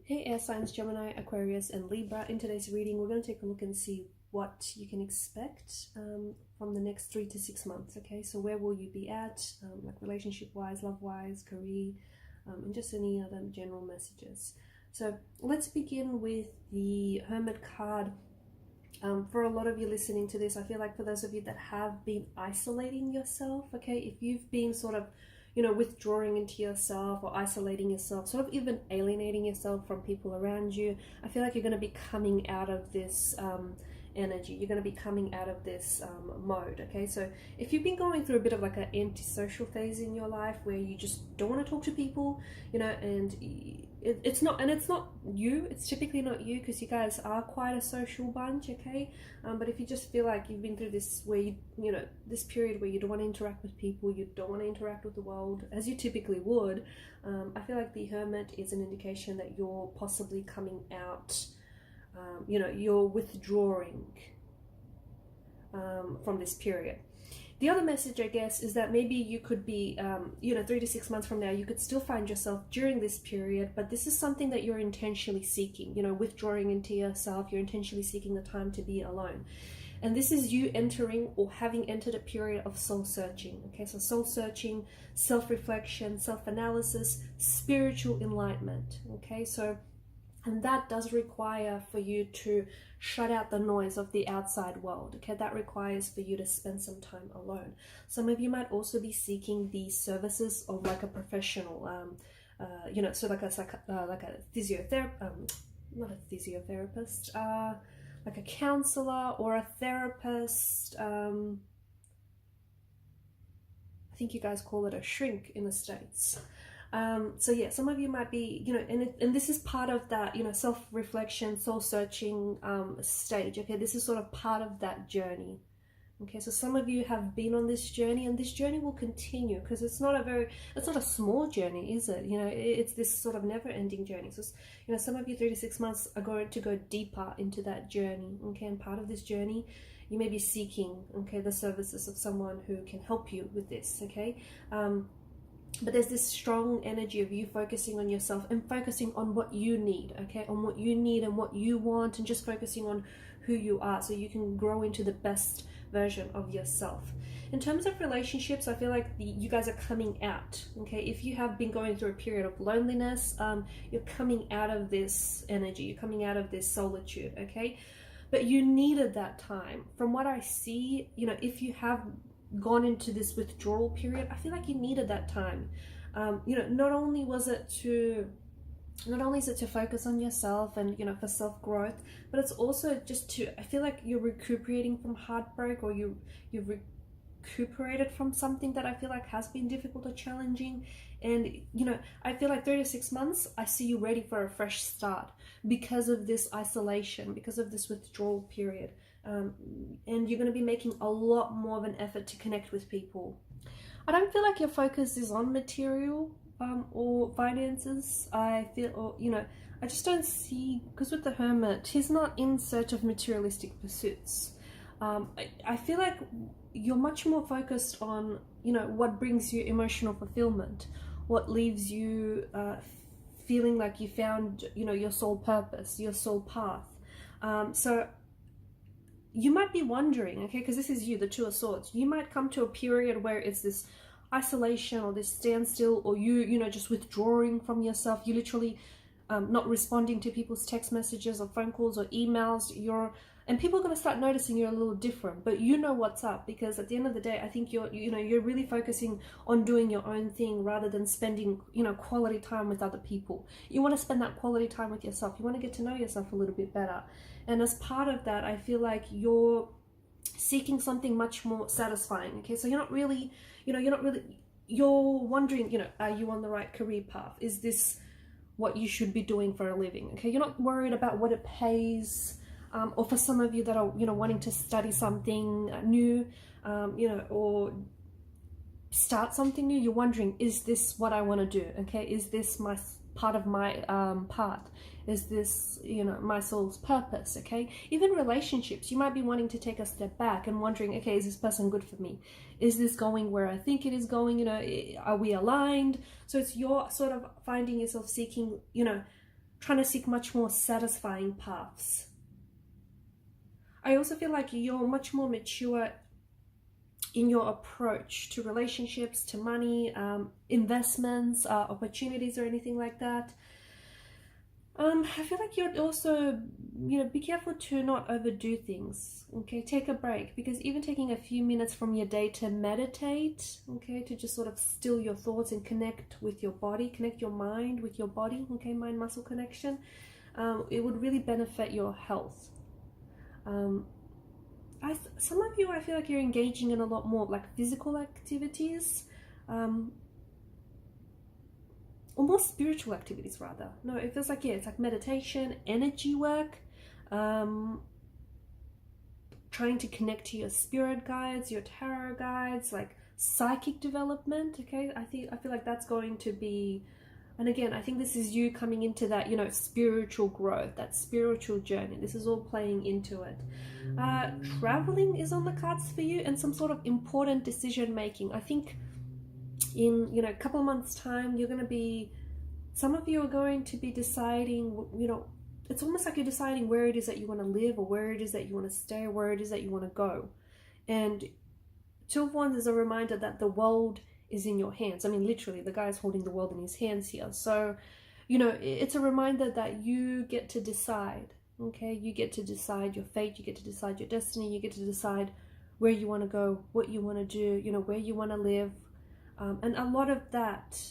Hey air signs Gemini, Aquarius and Libra. In today's reading we're going to take a look and see what you can expect from the next 3 to 6 months. Okay, so where will you be at, like relationship wise, love wise, career, and just any other general messages. So let's begin with the Hermit card. For a lot of you listening to this, I feel like for those of you that have been isolating yourself, okay, if you've been sort of withdrawing into yourself or isolating yourself, sort of even alienating yourself from people around you, I feel like you're going to be coming out of this energy. You're going to be coming out of this mode. Okay, so if you've been going through a bit of like an antisocial phase in your life where you just don't want to talk to people, and it's not you, it's typically not you, because you guys are quite a social bunch. Okay, but if you just feel like you've been through this where this period where you don't want to interact with people, you don't want to interact with the world as you typically would, I feel like the Hermit is an indication that you're possibly coming out, you're withdrawing from this period. The other message, I guess, is that maybe you could be, 3 to 6 months from now, you could still find yourself during this period, but this is something that you're intentionally seeking, withdrawing into yourself. You're intentionally seeking the time to be alone. And this is you entering or having entered a period of soul searching. Okay, so soul searching, self-reflection, self-analysis, spiritual enlightenment. Okay, so, and that does require for you to shut out the noise of the outside world. Okay, that requires for you to spend some time alone. Some of you might also be seeking the services of like a professional, so like a physiotherapist, not a physiotherapist, like a counselor or a therapist. I think you guys call it a shrink in the States. So yeah, some of you might be, and this is part of that, self-reflection, soul-searching stage. Okay, this is sort of part of that journey. Okay, so some of you have been on this journey, and this journey will continue, because it's not a small journey, is it? It's this sort of never-ending journey. So some of you 3 to 6 months are going to go deeper into that journey. Okay, and part of this journey, you may be seeking, okay, the services of someone who can help you with this. Okay, but there's this strong energy of you focusing on yourself and focusing on what you need, okay, on what you need and what you want, and just focusing on who you are so you can grow into the best version of yourself. In terms of relationships, I feel like you guys are coming out. Okay, if you have been going through a period of loneliness, you're coming out of this energy, you're coming out of this solitude. Okay, but you needed that time. From what I see, if you have gone into this withdrawal period, I feel like you needed that time. Not only is it to focus on yourself and for self-growth, but it's also just to, I feel like you're recuperating from heartbreak, or you've recuperated from something that I feel like has been difficult or challenging. And I feel like 3 to 6 months, I see you ready for a fresh start because of this isolation, because of this withdrawal period. And you're going to be making a lot more of an effort to connect with people. I don't feel like your focus is on material or finances. I feel, or I just don't see, because with the Hermit, he's not in search of materialistic pursuits. I feel like you're much more focused on what brings you emotional fulfillment, what leaves you feeling like you found your soul purpose, your soul path. So you might be wondering, okay, because this is you, the Two of Swords, you might come to a period where it's this isolation or this standstill, or you just withdrawing from yourself. You literally not responding to people's text messages or phone calls or emails. And people are going to start noticing you're a little different, but you know what's up, because at the end of the day, I think you're really focusing on doing your own thing rather than spending quality time with other people. You want to spend that quality time with yourself. You want to get to know yourself a little bit better. And as part of that, I feel like you're seeking something much more satisfying. Okay, so you're wondering, are you on the right career path? Is this what you should be doing for a living? Okay, you're not worried about what it pays. Or for some of you that are, wanting to study something new, or start something new, you're wondering, is this what I want to do? Okay, is this my part of my path? Is this, my soul's purpose? Okay, even relationships, you might be wanting to take a step back and wondering, okay, is this person good for me? Is this going where I think it is going? Are we aligned? So it's you're sort of finding yourself seeking, trying to seek much more satisfying paths. I also feel like you're much more mature in your approach to relationships, to money, investments, opportunities, or anything like that. I feel like you'd also, be careful to not overdo things, okay? Take a break, because even taking a few minutes from your day to meditate, okay, to just sort of still your thoughts and connect with your body, connect your mind with your body, okay, mind-muscle connection, it would really benefit your health. Some of you, I feel like you're engaging in a lot more like physical activities, or more spiritual activities rather. No, it feels like, it's like meditation, energy work, trying to connect to your spirit guides, your tarot guides, like psychic development, okay? I feel like that's going to be, and again, I think this is you coming into that, spiritual growth, that spiritual journey. This is all playing into it. Traveling is on the cards for you, and some sort of important decision making. I think in a couple of months time, some of you are going to be deciding, it's almost like you're deciding where it is that you want to live, or where it is that you want to stay, or where it is that you want to go. And Two of Wands is a reminder that the world is in your hands. I mean, literally, the guy is holding the world in his hands here. So, it's a reminder that you get to decide, okay? You get to decide your fate, you get to decide your destiny, you get to decide where you want to go, what you want to do, where you want to live. And a lot of that,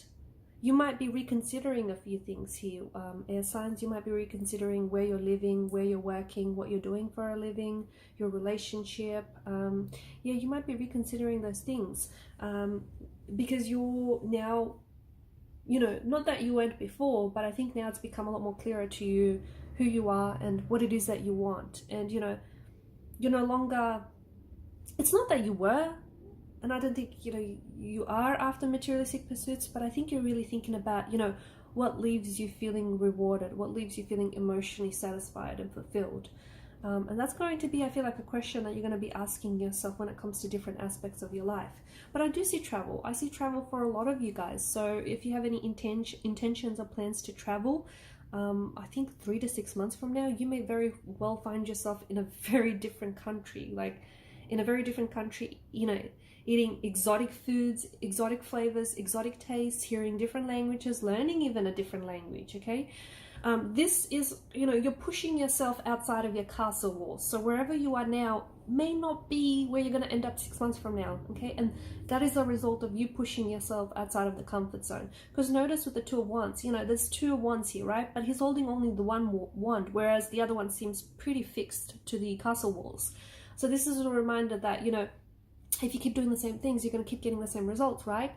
you might be reconsidering a few things here, air signs. You might be reconsidering where you're living, where you're working, what you're doing for a living, your relationship. You might be reconsidering those things, because you're now, not that you weren't before, but I think now it's become a lot more clearer to you who you are and what it is that you want. And, you're no longer, it's not that you were, and I don't think, you are after materialistic pursuits, but I think you're really thinking about, what leaves you feeling rewarded, what leaves you feeling emotionally satisfied and fulfilled. And that's going to be, I feel like, a question that you're going to be asking yourself when it comes to different aspects of your life. But I do see travel. I see travel for a lot of you guys. So if you have any intentions or plans to travel, I think 3 to 6 months from now, you may very well find yourself in a very different country, eating exotic foods, exotic flavors, exotic tastes, hearing different languages, learning even a different language, okay? This is, you're pushing yourself outside of your castle walls. So wherever you are now may not be where you're going to end up 6 months from now, okay? And that is a result of you pushing yourself outside of the comfort zone. Because notice with the Two of Wands, there's 2 of Wands here, right? But he's holding only the one wand, whereas the other one seems pretty fixed to the castle walls. So this is a reminder that, if you keep doing the same things, you're going to keep getting the same results, right?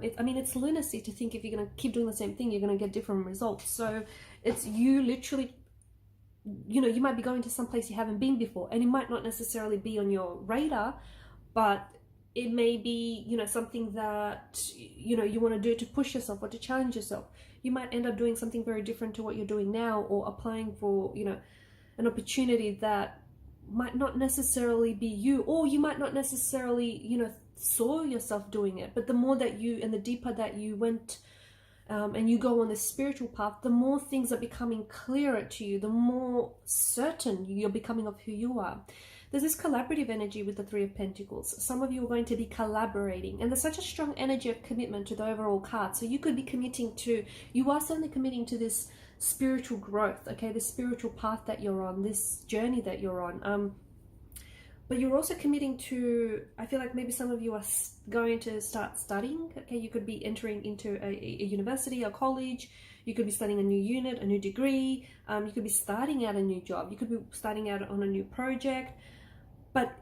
It's lunacy to think if you're going to keep doing the same thing, you're going to get different results. So it's you literally, you might be going to some place you haven't been before, and it might not necessarily be on your radar, but it may be, something that, you want to do to push yourself or to challenge yourself. You might end up doing something very different to what you're doing now, or applying for, an opportunity that might not necessarily be you, or you might not necessarily, saw yourself doing it. But the more that you, and the deeper that you went, and you go on this spiritual path, the more things are becoming clearer to you, the more certain you're becoming of who you are. There's this collaborative energy with the Three of Pentacles. Some of you are going to be collaborating, and there's such a strong energy of commitment to the overall card. So you could be you are certainly committing to this spiritual growth, okay, this spiritual path that you're on, this journey that you're on, but you're also committing to, I feel like maybe some of you are going to start studying, okay? You could be entering into a university or college, you could be studying a new unit, a new degree, you could be starting out a new job, you could be starting out on a new project, but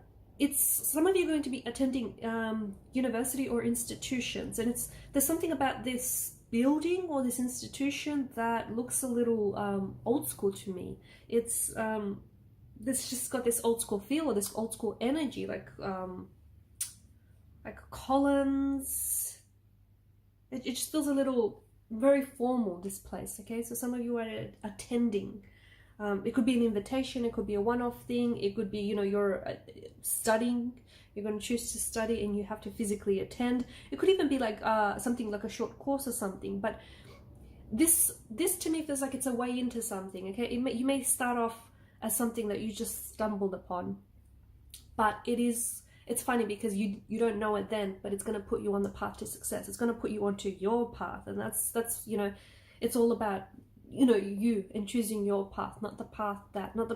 some of you are going to be attending university or institutions, and there's something about this building or this institution that looks a little old school to me. It's this just got this old school feel, or this old school energy, like columns. It just feels a little very formal, this place, okay? So some of you are attending. It could be an invitation, it could be a one-off thing, it could be, you're studying, you're going to choose to study and you have to physically attend. It could even be like something like a short course or something, but this to me feels like it's a way into something, okay? You may start off as something that you just stumbled upon, but it's funny because you don't know it then, but it's going to put you on the path to success. It's going to put you onto your path, and that's it's all about you and choosing your path, not the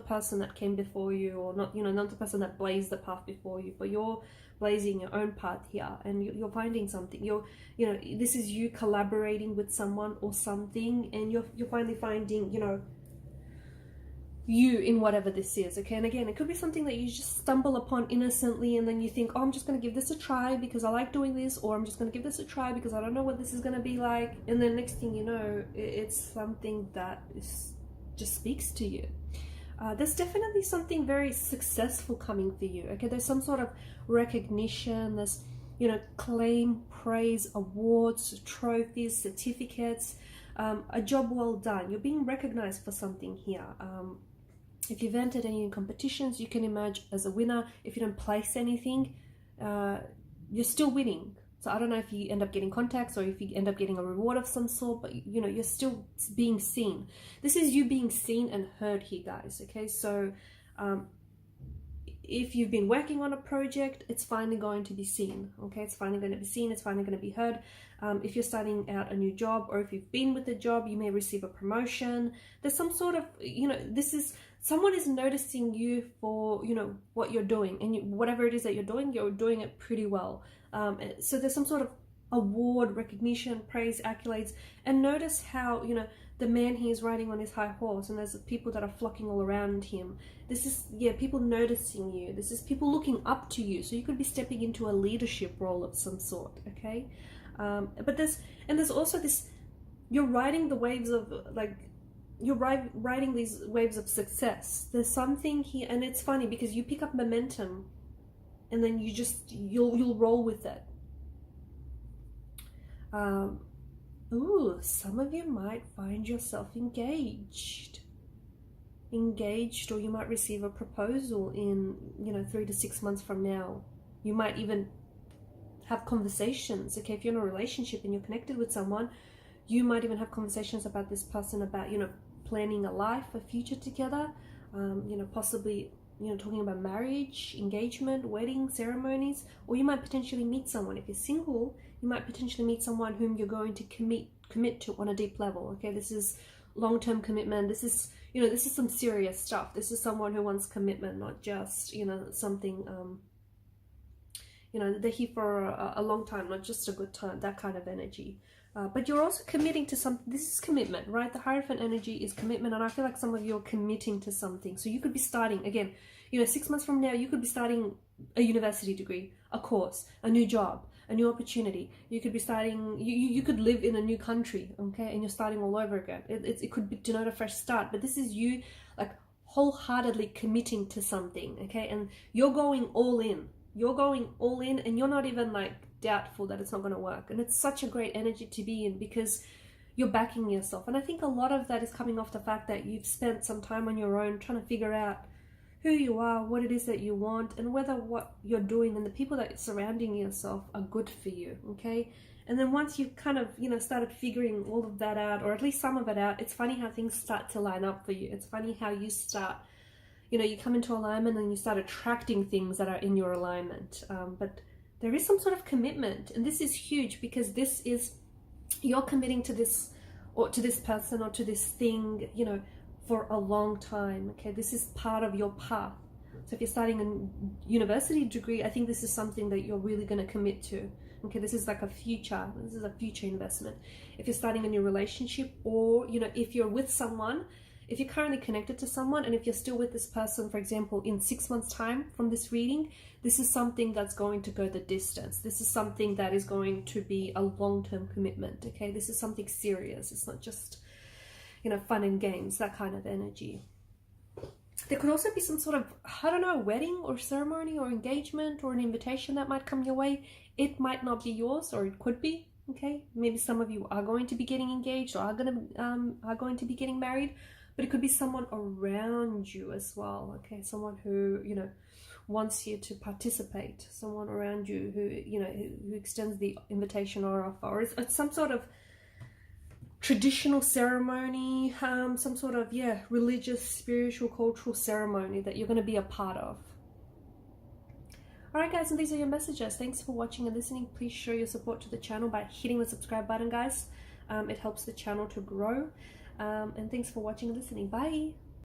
person that came before you, or not the person that blazed the path before you, but you're blazing your own path here, and you're finding something. This is you collaborating with someone or something, and you're finally finding you in whatever this is, okay? And again, it could be something that you just stumble upon innocently, and then you think, oh, I'm just going to give this a try because I like doing this, or I'm just going to give this a try because I don't know what this is going to be like, and then next thing you know, it's something that just speaks to you. There's definitely something very successful coming for you, okay? There's some sort of recognition, there's claim, praise, awards, trophies, certificates, a job well done. You're being recognized for something here. If you've entered any competitions, you can emerge as a winner. If you don't place anything, you're still winning. So I don't know if you end up getting contacts or if you end up getting a reward of some sort, but you're still being seen. This is you being seen and heard here, guys, okay? So if you've been working on a project, it's finally going to be seen, okay? It's finally going to be seen, it's finally going to be heard. If you're starting out a new job, or if you've been with a job, you may receive a promotion. There's some sort of, someone is noticing you for, what you're doing, and whatever it is that you're doing it pretty well. So there's some sort of award, recognition, praise, accolades, and notice how, the man he is riding on his high horse, and there's people that are flocking all around him. This is, people noticing you. This is people looking up to you. So you could be stepping into a leadership role of some sort, okay? But there's also this, you're riding the waves of, you're riding these waves of success. There's something here, and it's funny because you pick up momentum, and then you'll roll with it. Some of you might find yourself engaged, or you might receive a proposal in 3 to 6 months from now. You might even have conversations, okay? If you're in a relationship and you're connected with someone, you might even have conversations about this person, about planning a life, a future together, possibly talking about marriage, engagement, wedding ceremonies, or you might potentially meet someone. If you're single, you might potentially meet someone whom you're going to commit to on a deep level, okay? This is long-term commitment. This is this is some serious stuff. This is someone who wants commitment, not just something they're here for a long time, not just a good time, that kind of energy. But you're also committing to something. This is commitment, right? The Hierophant energy is commitment, and I feel like some of you are committing to something. So you could be starting, again, 6 months from now, you could be starting a university degree, a course, a new job, a new opportunity. You could be starting, you could live in a new country, okay? And you're starting all over again. It could denote a fresh start, but this is you, wholeheartedly committing to something, okay? And you're going all in. You're going all in, and you're not even doubtful that it's not going to work. And it's such a great energy to be in because you're backing yourself. And I think a lot of that is coming off the fact that you've spent some time on your own trying to figure out who you are, what it is that you want, and whether what you're doing and the people that are surrounding yourself are good for you, okay? And then once you've kind of, started figuring all of that out, or at least some of it out, it's funny how things start to line up for you. It's funny how you start, you come into alignment and you start attracting things that are in your alignment. But there is some sort of commitment, and this is huge because this is, you're committing to this, or to this person, or to this thing, for a long time, okay? This is part of your path. So if you're starting a university degree, I think this is something that you're really going to commit to, okay? This is a future investment. If you're starting a new relationship, or, if you're with someone, if you're currently connected to someone, and if you're still with this person, for example, in 6 months' time from this reading, this is something that's going to go the distance. This is something that is going to be a long-term commitment, okay? This is something serious. It's not just, fun and games, that kind of energy. There could also be some sort of, wedding or ceremony or engagement or an invitation that might come your way. It might not be yours, or it could be, okay? Maybe some of you are going to be getting engaged, or are going to be getting married. But it could be someone around you as well, okay? Someone who, wants you to participate. Someone around you who, who extends the invitation or offer. Or it's some sort of, traditional ceremony, some sort of, yeah, religious, spiritual, cultural ceremony that you're going to be a part of. Alright guys, and these are your messages. Thanks for watching and listening. Please show your support to the channel by hitting the subscribe button, guys. It helps the channel to grow. And thanks for watching and listening. Bye!